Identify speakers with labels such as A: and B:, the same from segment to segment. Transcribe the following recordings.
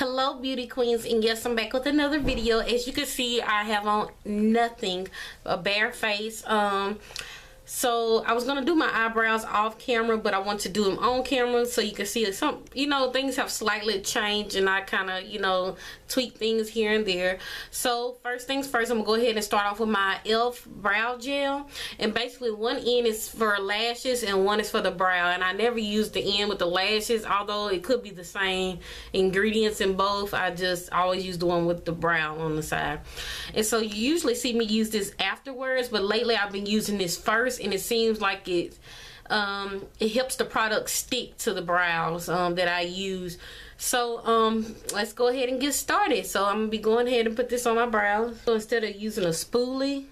A: Hello beauty queens, and yes, I'm back with another video. As you can see, I have on nothing, a bare face. So I was gonna do my eyebrows off camera, but I want to do them on camera so you can see some, things have slightly changed, and I kind of, tweak things here and there. So first things first, I'm gonna go ahead and start off with my e.l.f. brow gel, and basically one end is for lashes and one is for the brow, and I never use the end with the lashes, although it could be the same ingredients in both. I just always use the one with the brow on the side. And so you usually see me use this afterwards, but lately I've been using this first, and it seems like it helps the product stick to the brows that I use. So let's go ahead and get started. So I'm gonna be going ahead and put this on my brows. So instead of using a spoolie,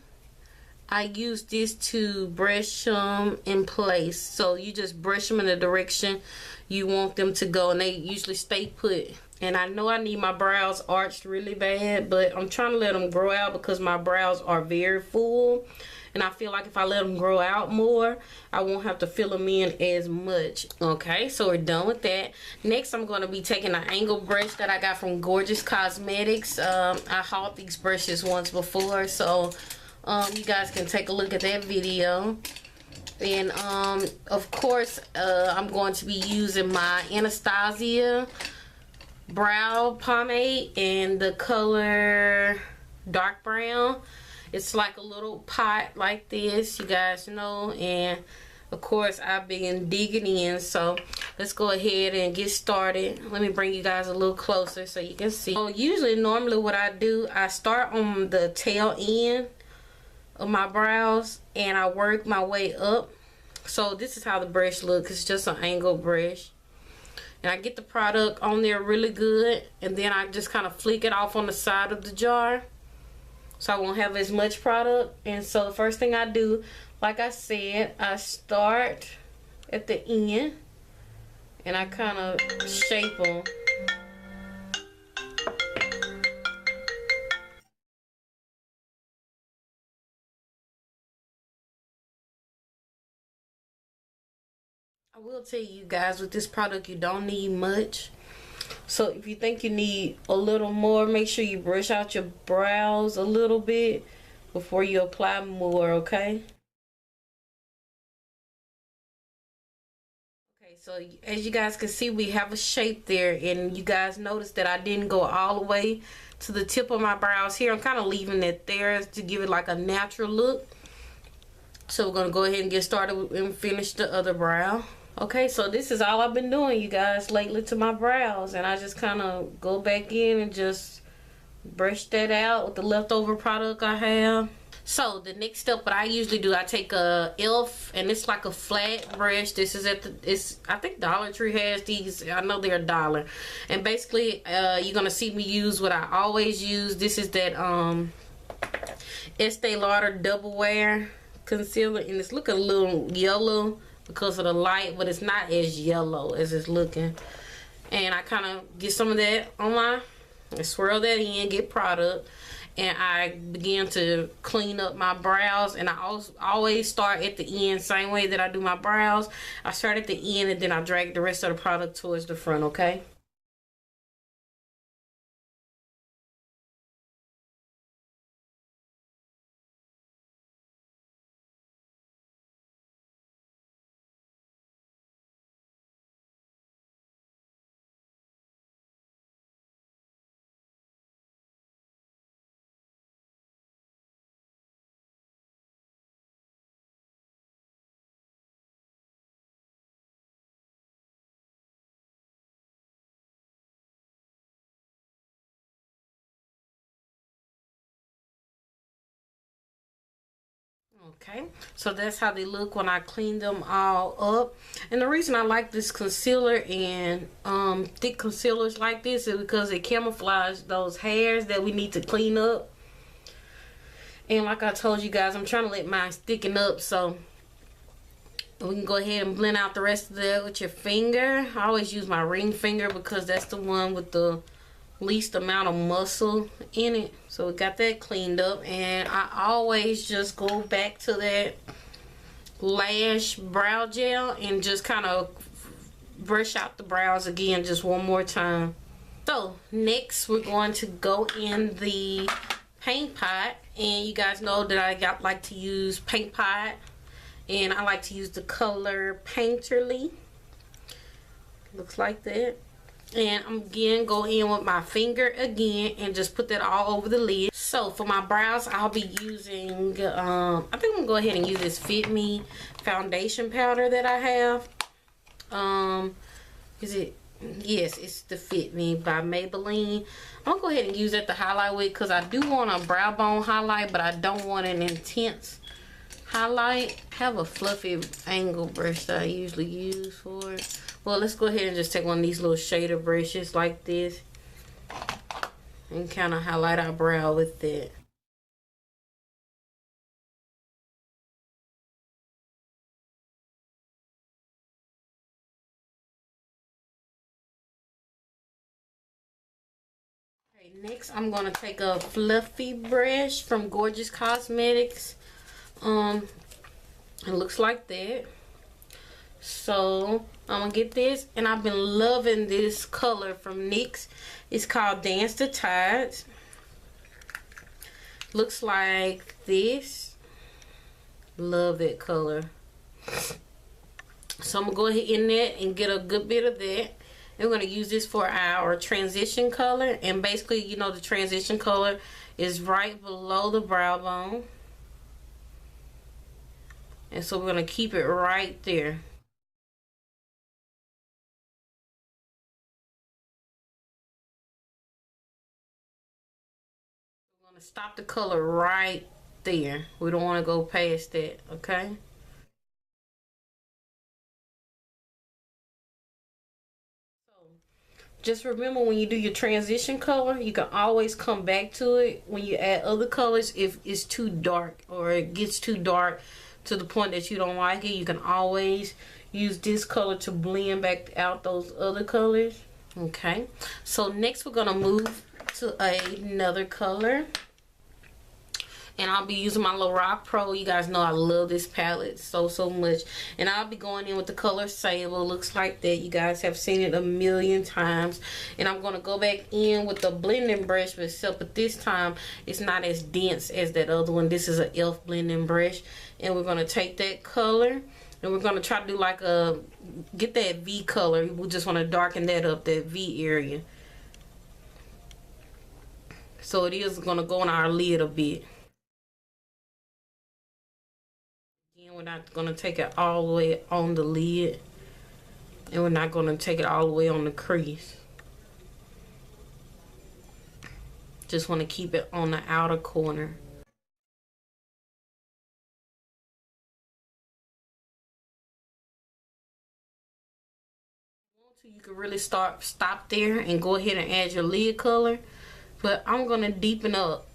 A: I use this to brush them in place. So you just brush them in the direction you want them to go, and they usually stay put. And I know I need my brows arched really bad, but I'm trying to let them grow out because my brows are very full. And I feel like if I let them grow out more, I won't have to fill them in as much. Okay, so we're done with that. Next, I'm going to be taking an angle brush that I got from Gorgeous Cosmetics. I hauled these brushes once before, so you guys can take a look at that video. And of course, I'm going to be using my Anastasia brow pomade in the color dark brown. It's like a little pot like this, you guys know, and of course I've been digging in. So let's go ahead and get started. Let me bring you guys a little closer so you can see. So usually, normally what I do, I start on the tail end of my brows and I work my way up. So this is how the brush looks. It's just an angle brush. And I get the product on there really good, and then I just kind of flick it off on the side of the jar so I won't have as much product. And so the first thing I do, like I said, I start at the end and I kind of shape them. I will tell you guys, with this product you don't need much. So if you think you need a little more, make sure you brush out your brows a little bit before you apply more, okay? Okay, so as you guys can see, we have a shape there, and you guys notice that I didn't go all the way to the tip of my brows here. I'm kind of leaving it there to give it like a natural look. So we're gonna go ahead and get started and finish the other brow. Okay, so this is all I've been doing, you guys, lately to my brows, and I just kind of go back in and just brush that out with the leftover product I have. So the next step, what I usually do, I take a e.l.f. and it's like a flat brush. This is at the, I think Dollar Tree has these. I know they're $1. And basically, you're gonna see me use what I always use. This is that Estee Lauder Double Wear concealer, and it's looking a little yellow because of the light, but it's not as yellow as it's looking. And I kind of get some of that on my, I swirl that in, get product, and I begin to clean up my brows. And I always start at the end, same way that I do my brows. I start at the end and then I drag the rest of the product towards the front, okay? Okay, so that's how they look when I clean them all up. And the reason I like this concealer and thick concealers like this is because it camouflages those hairs that we need to clean up. And like I told you guys, I'm trying to let mine thicken up, so we can go ahead and blend out the rest of that with your finger. I always use my ring finger because that's the one with the least amount of muscle in it. So we got that cleaned up, and I always just go back to that lash brow gel and just kind of brush out the brows again just one more time. So next we're going to go in the paint pot, and you guys know that I like to use paint pot, and I like to use the color Painterly. Looks like that. And I'm again go in with my finger again and just put that all over the lid. So for my brows, I'll be using I think I'm gonna go ahead and use this Fit Me foundation powder that I have. Yes, it's the Fit Me by Maybelline. I'm gonna go ahead and use that to highlight with, because I do want a brow bone highlight, but I don't want an intense highlight. I have a fluffy angle brush that I usually use for it. Well, let's go ahead and just take one of these little shader brushes like this and kind of highlight our brow with it. Okay, next I'm going to take a fluffy brush from Gorgeous Cosmetics. It looks like that. So I'm gonna get this, and I've been loving this color from NYX. It's called Dance the Tides. Looks like this. Love that color. So I'm gonna go ahead in there and get a good bit of that. And we're gonna use this for our transition color, and basically, you know, the transition color is right below the brow bone, and so we're gonna keep it right there. Stop the color right there. We don't want to go past that, okay? So just remember, when you do your transition color, you can always come back to it when you add other colors. If it's too dark or it gets too dark to the point that you don't like it, you can always use this color to blend back out those other colors. Okay, so next we're gonna move to another color, and I'll be using my Lorac Pro. You guys know I love this palette so much, and I'll be going in with the color Sable. Looks like that. You guys have seen it a million times, and I'm going to go back in with the blending brush, but this time it's not as dense as that other one. This is an e.l.f. blending brush, and we're going to take that color, and we're going to try to do like get that V color. We just want to darken that up, that V area. So it is going to go on our lid a bit. We're not going to take it all the way on the lid, and we're not going to take it all the way on the crease. Just want to keep it on the outer corner. You can really stop there and go ahead and add your lid color, but I'm going to deepen up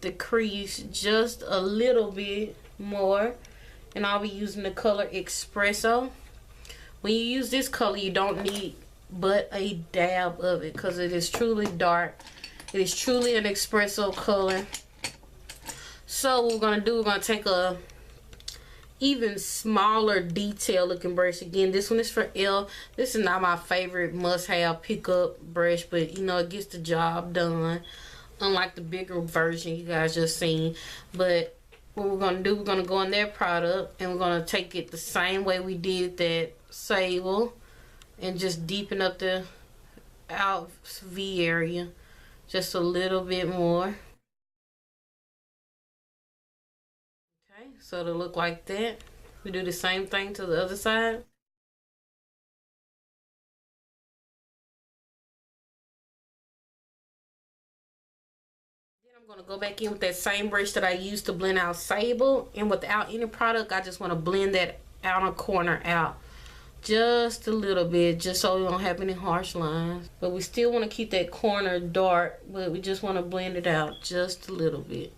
A: the crease just a little bit more, and I'll be using the color Espresso. When you use this color, you don't need but a dab of it, because it is truly dark. It is truly an espresso color. So what we're going to do, we're going to take a even smaller detail looking brush. Again, this one is for e.l.f. This is not my favorite must-have pickup brush, but you know, it gets the job done, unlike the bigger version you guys just seen. But what we're going to do, we're going to go in their product, and we're going to take it the same way we did that Sable, and just deepen up the out V area just a little bit more. Okay, so it'll look like that. We do the same thing to the other side. I'm going to go back in with that same brush that I used to blend out Sable, and without any product, I just want to blend that outer corner out just a little bit, just so we don't have any harsh lines. But we still want to keep that corner dark, but we just want to blend it out just a little bit.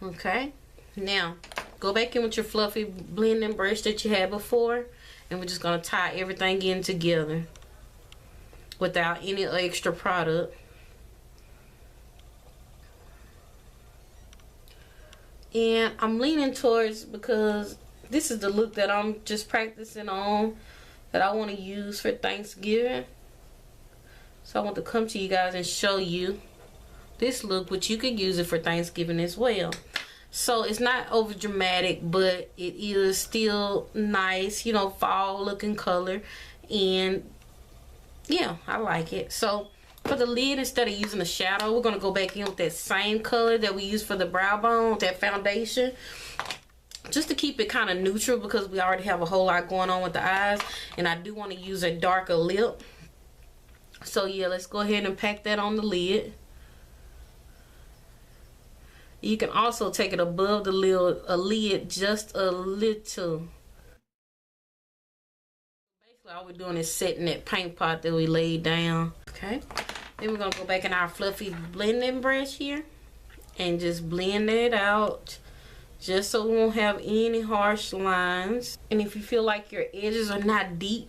A: Okay, now go back in with your fluffy blending brush that you had before, and we're just going to tie everything in together without any extra product. And I'm leaning towards, because this is the look that I'm just practicing on, that I want to use for Thanksgiving. So I want to come to you guys and show you this look, which you could use it for Thanksgiving as well. So it's not over dramatic, but it is still nice, you know, fall looking color. And yeah, I like it. So for the lid, instead of using a shadow, we're going to go back in with that same color that we used for the brow bone, that foundation, just to keep it kind of neutral, because we already have a whole lot going on with the eyes, and I do want to use a darker lip. So yeah, let's go ahead and pack that on the lid. You can also take it above the lid just a little. Basically, all we're doing is setting that paint pot that we laid down. Okay. Then we're going to go back in our fluffy blending brush here and just blend it out, just so we won't have any harsh lines. And if you feel like your edges are not deep,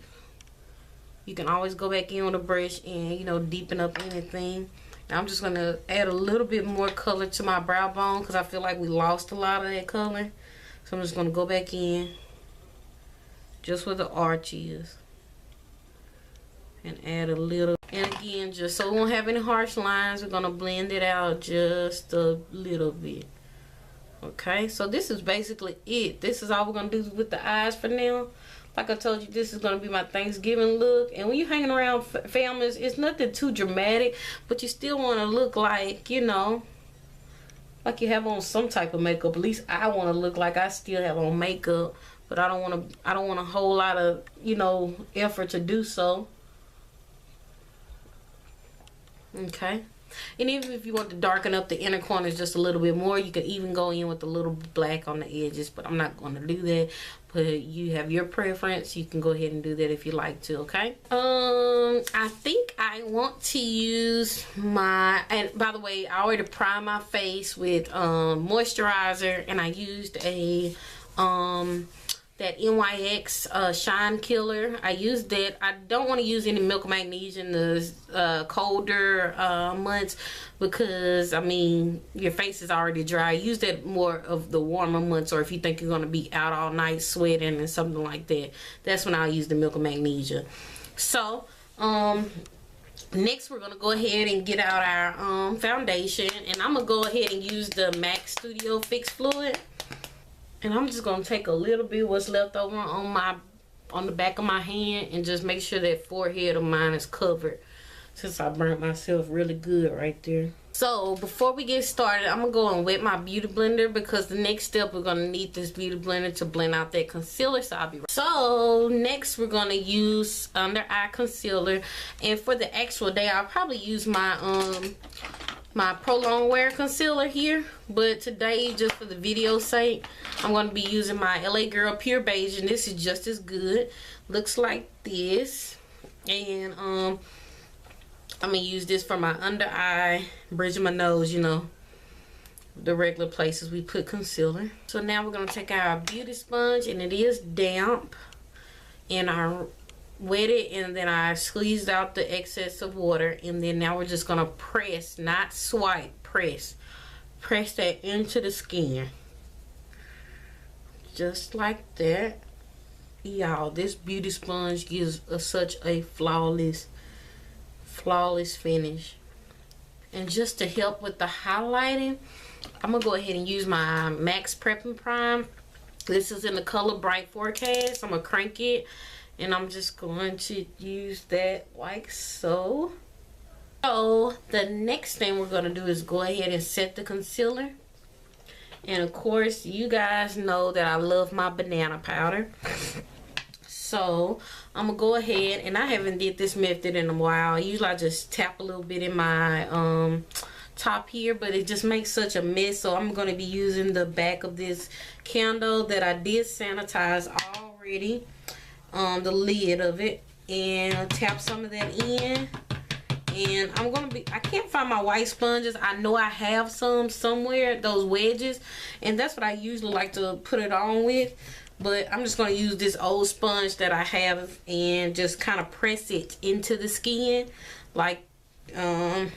A: you can always go back in with a brush and, you know, deepen up anything. Now I'm just going to add a little bit more color to my brow bone, because I feel like we lost a lot of that color. So I'm just going to go back in just where the arch is and add a little. And again, just so we won't have any harsh lines, we're going to blend it out just a little bit. Okay, so this is basically it. This is all we're going to do with the eyes for now. Like I told you, this is going to be my Thanksgiving look. And when you're hanging around families, it's nothing too dramatic, but you still want to look like, you know, like you have on some type of makeup. At least I want to look like I still have on makeup, but I don't want a whole lot of, you know, effort to do so. Okay. And even if you want to darken up the inner corners just a little bit more, you can even go in with a little black on the edges, but I'm not going to do that. But you have your preference. You can go ahead and do that if you like to, okay? I think I want to use my, and by the way, I already primed my face with moisturizer, and I used a that NYX Shine Killer. I used that. I don't want to use any Milk Magnesia in the colder months, because I mean your face is already dry. Use that more of the warmer months, or if you think you're going to be out all night sweating and something like that, that's when I'll use the Milk Magnesia. So next we're going to go ahead and get out our foundation, and I'm going to go ahead and use the MAC Studio Fix Fluid. And I'm just going to take a little bit what's left over on the back of my hand, and just make sure that forehead of mine is covered, since I burnt myself really good right there. So before we get started, I'm going to go and wet my beauty blender, because the next step, we're going to need this beauty blender to blend out that concealer. So I'll be right. So next we're going to use under eye concealer, and for the actual day I'll probably use my my Prolonged Wear concealer here, but today, just for the video's sake, I'm going to be using my LA Girl Pure Beige, and this is just as good. Looks like this. And I'm going to use this for my under eye, bridge of my nose, you know, the regular places we put concealer. So now we're going to take our beauty sponge, and it is damp, and I wet it, and then I squeezed out the excess of water, and then now we're just gonna press, not swipe, press that into the skin, just like that. Y'all, this beauty sponge gives such a flawless finish. And just to help with the highlighting, I'm gonna go ahead and use my MAC Prep and Prime. This is in the color Bright Forecast. I'm gonna crank it, and I'm just going to use that like so. So the next thing we're going to do is go ahead and set the concealer. And of course, you guys know that I love my banana powder. So I'm going to go ahead, and I haven't did this method in a while. Usually I just tap a little bit in my top here, but it just makes such a mess. So I'm going to be using the back of this candle that I did sanitize already, the lid of it, and tap some of that in. And I can't find my white sponges. I know I have some somewhere, those wedges, and that's what I usually like to put it on with. But I'm just going to use this old sponge that I have and just kind of press it into the skin, like and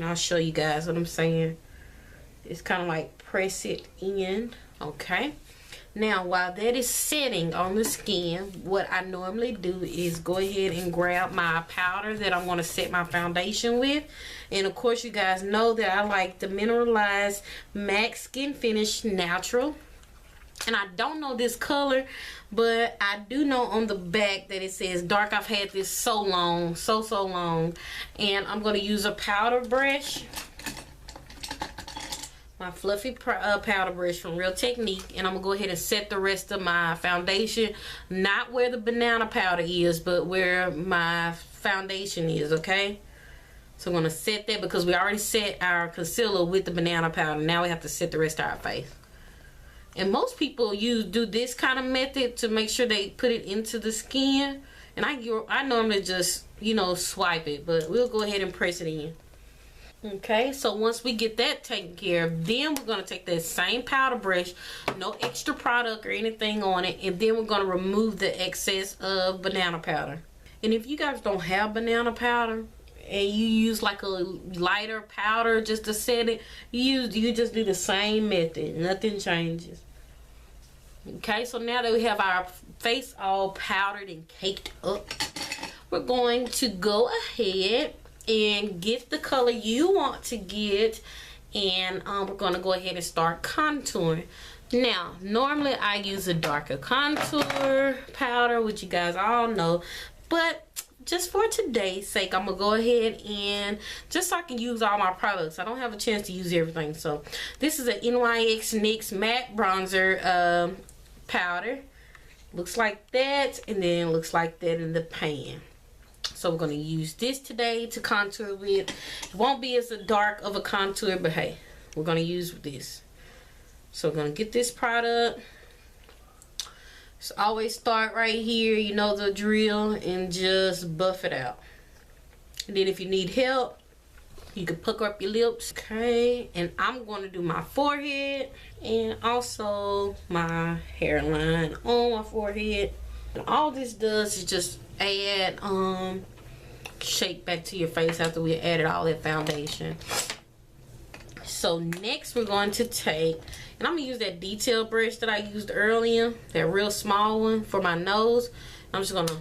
A: I'll show you guys what I'm saying. It's kind of like press it in. Okay, Now while that is setting on the skin, what I normally do is go ahead and grab my powder that I'm going to set my foundation with. And of course you guys know that I like the Mineralized Matte Skin Finish Natural. And I don't know this color, but I do know on the back that it says dark. I've had this so long, so long. And I'm going to use a powder brush, my fluffy powder brush from Real Technique, and I'm gonna go ahead and set the rest of my foundation, not where the banana powder is, but where my foundation is. Okay, so I'm gonna set that because we already set our concealer with the banana powder. Now we have to set the rest of our face. And most people do this kind of method to make sure they put it into the skin, and I normally just, you know, swipe it, but we'll go ahead and press it in. Okay, so once we get that taken care of, then we're going to take that same powder brush, no extra product or anything on it, and then we're going to remove the excess of banana powder. And if you guys don't have banana powder and you use like a lighter powder just to set it, you just do the same method. Nothing changes. Okay, so now that we have our face all powdered and caked up, we're going to go ahead and get the color you want to get, and we're going to go ahead and start contouring. Now normally I use a darker contour powder, which you guys all know, but just for today's sake I'm gonna go ahead and just so I can use all my products. I don't have a chance to use everything. So this is a NYX NYX matte bronzer powder. Looks like that, and then looks like that in the pan. So we're going to use this today to contour with. It won't be as dark of a contour, but hey, we're going to use this. So we're going to get this product. Just always start right here, you know the drill, and just buff it out. And then if you need help, you can pucker up your lips. Okay, and I'm going to do my forehead and also my hairline on my forehead. And all this does is just add shape back to your face after we added all that foundation. So next we're going to take, and I'm gonna use that detail brush that I used earlier, that real small one for my nose. I'm just gonna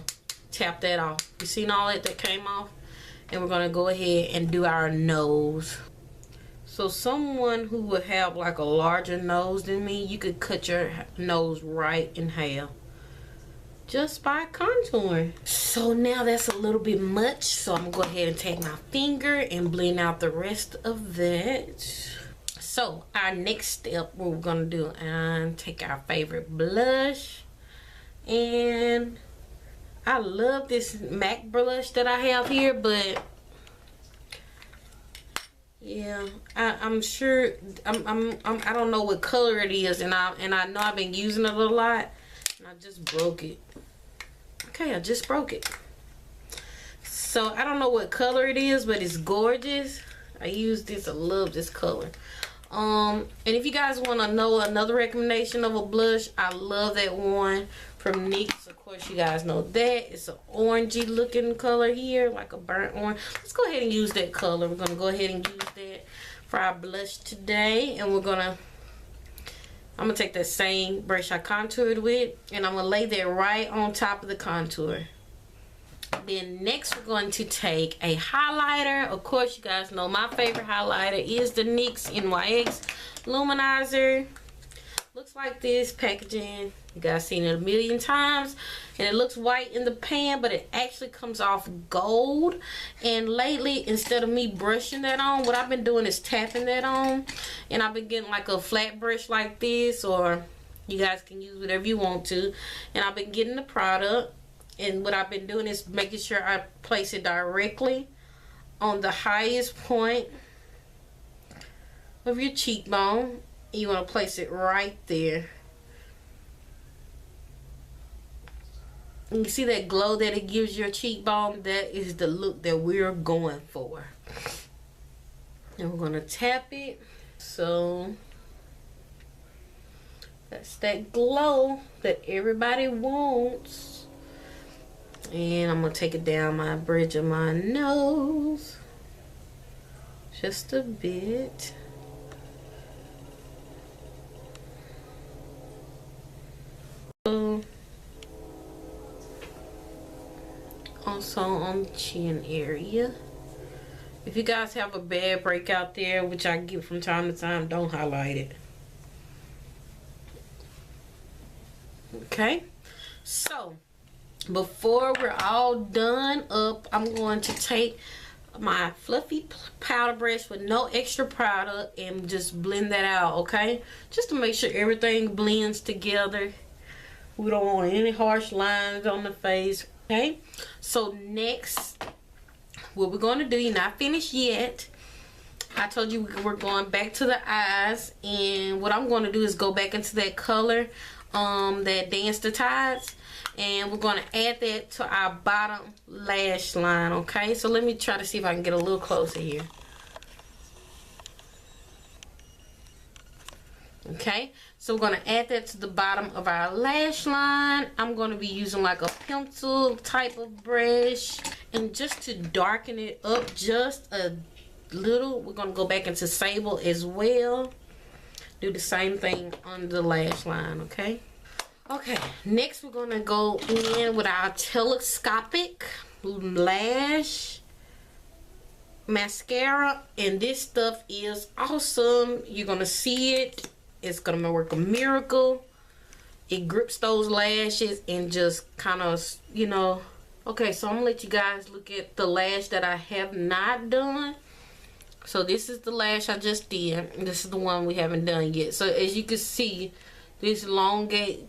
A: tap that off. You seen all that came off? And we're gonna go ahead and do our nose. So someone who would have like a larger nose than me, you could cut your nose right in half just by contouring. So now that's a little bit much, so I'm gonna go ahead and take my finger and blend out the rest of that. So our next step, what we're gonna do, and take our favorite blush, and I love this MAC blush that I have here, but yeah, I'm sure I don't know what color it is, and I know I've been using it a lot, and I just broke it. Okay, I just broke it. So I don't know what color it is, but it's gorgeous. I use this. I love this color. And if you guys want to know another recommendation of a blush, I love that one from NYX. Of course, you guys know that. It's an orangey looking color here, like a burnt orange. Let's go ahead and use that color. We're going to go ahead and use that for our blush today. And I'm going to take that same brush I contoured with, and I'm going to lay that right on top of the contour. Then next we're going to take a highlighter. Of course, you guys know my favorite highlighter is the NYX NYX Luminizer. Looks like this packaging. You guys seen it a million times, and it looks white in the pan, but it actually comes off gold. And lately, instead of me brushing that on, what I've been doing is tapping that on, and I've been getting like a flat brush like this, or you guys can use whatever you want to. And I've been getting the product, and what I've been doing is making sure I place it directly on the highest point of your cheekbone. You want to place it right there. And you see that glow that it gives your cheekbone? That is the look that we're going for. And we're going to tap it. So that's that glow that everybody wants. And I'm going to take it down my bridge of my nose. Just a bit. also on the chin area. If you guys have a bad breakout there, which I get from time to time, don't highlight it. Okay, so before we're all done up, I'm going to take my fluffy powder brush with no extra powder and just blend that out, okay? Just to make sure everything blends together. We don't want any harsh lines on the face, okay? So next, what we're going to do, you're not finished yet. I told you we're going back to the eyes, and what I'm going to do is go back into that color, that Dance the Tides, and we're going to add that to our bottom lash line, okay? So let me try to see if I can get a little closer here. Okay, so we're going to add that to the bottom of our lash line. I'm going to be using like a pencil type of brush, and just to darken it up just a little, we're going to go back into Sable as well. Do the same thing on the lash line, okay? Okay, next we're going to go in with our telescopic lash mascara, and this stuff is awesome. You're going to see it. It's going to work a miracle. It grips those lashes and just kind of, you know. Okay, so I'm going to let you guys look at the lash that I have not done. So this is the lash I just did. This is the one we haven't done yet. So as you can see, this elongates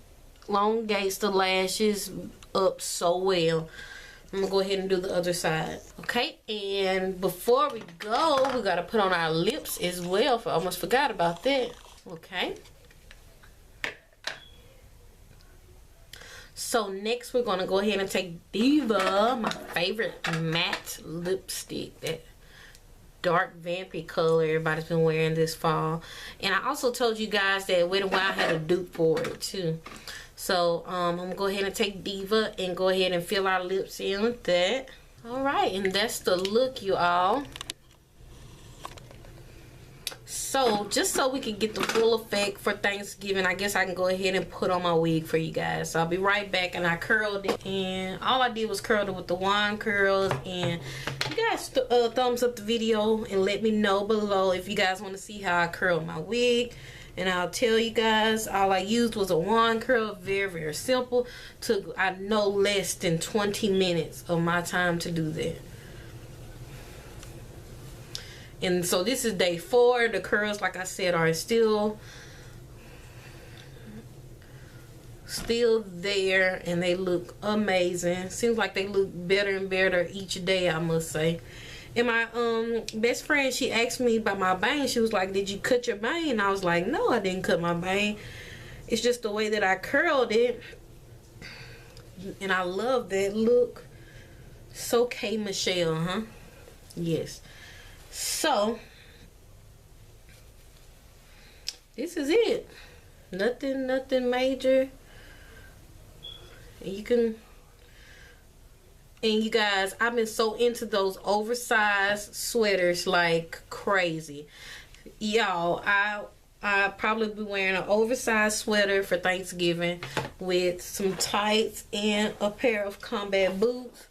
A: the lashes up so well. I'm going to go ahead and do the other side. Okay, and before we go, we got to put on our lips as well. I almost forgot about that. Okay. So next we're going to go ahead and take Diva, my favorite matte lipstick, that dark vampy color everybody's been wearing this fall. And I also told you guys that Wet n Wild had a dupe for it too. So I'm going to go ahead and take Diva and go ahead and fill our lips in with that. Alright, and that's the look, you all. So just so we can get the full effect for Thanksgiving, I guess I can go ahead and put on my wig for you guys. So I'll be right back. And I curled it, and all I did was curl it with the wand curls. And you guys thumbs up the video and let me know below if you guys want to see how I curled my wig. And I'll tell you guys, all I used was a wand curl. Very, very simple. Took no less than 20 minutes of my time to do that. And so this is day 4. The curls, like I said, are still there, and they look amazing. Seems like they look better and better each day, I must say. And my best friend, she asked me about my bang. She was like, did you cut your bang? And I was like, no, I didn't cut my bang. It's just the way that I curled it. And I love that look. So K Michelle, huh? Yes. So this is it. Nothing major. And you guys, I've been so into those oversized sweaters like crazy. Y'all, I probably be wearing an oversized sweater for Thanksgiving with some tights and a pair of combat boots.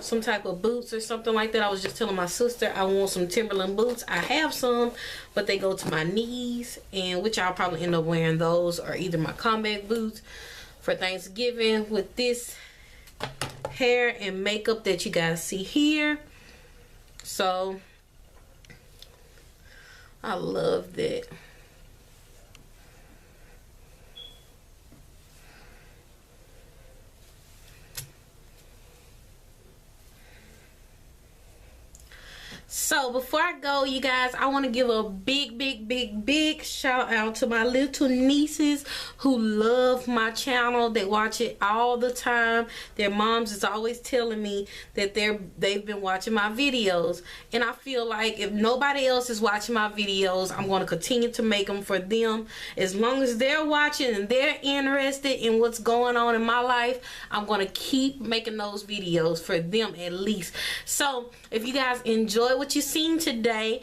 A: Some type of boots or something like that. I was just telling my sister I want some Timberland boots. I have some, but they go to my knees, and which I'll probably end up wearing those, or either my combat boots for Thanksgiving with this hair and makeup that you guys see here. So I love that. So before I go, you guys, I want to give a big shout out to my little nieces who love my channel. They watch it all the time. Their moms is always telling me that they've been watching my videos, and I feel like if nobody else is watching my videos, I'm going to continue to make them for them. As long as they're watching and they're interested in what's going on in my life, I'm going to keep making those videos for them at least. So if you guys enjoy what you've seen today,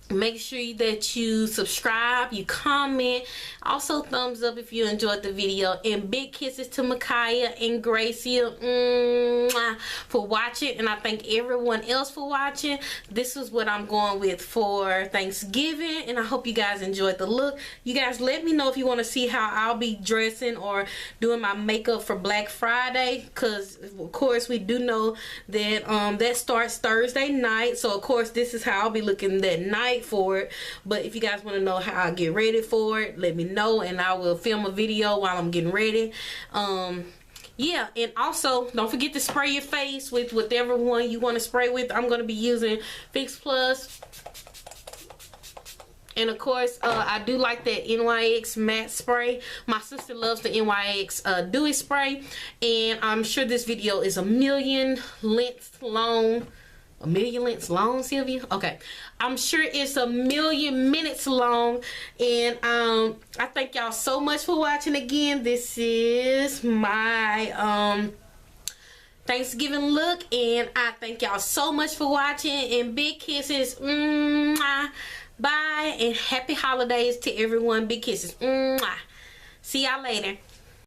A: Make sure that you subscribe, you comment, also thumbs up if you enjoyed the video, and big kisses to Micaiah and Gracia for watching, and I thank everyone else for watching. This is what I'm going with for Thanksgiving, and I hope you guys enjoyed the look. You guys let me know if you want to see how I'll be dressing or doing my makeup for Black Friday, because of course we do know that that starts Thursday night, so of course this is how I'll be looking that night for it. But if you guys want to know how I get ready for it, let me know and I will film a video while I'm getting ready. Yeah, and also don't forget to spray your face with whatever one you want to spray with. I'm going to be using Fix Plus, and of course I do like that NYX matte spray. My sister loves the NYX dewy spray, and I'm sure this video is a million lengths long. A million lengths long, Sylvia? Okay. I'm sure it's a million minutes long. And I thank y'all so much for watching again. This is my Thanksgiving look. And I thank y'all so much for watching. And big kisses. Bye. And happy holidays to everyone. Big kisses. See y'all later.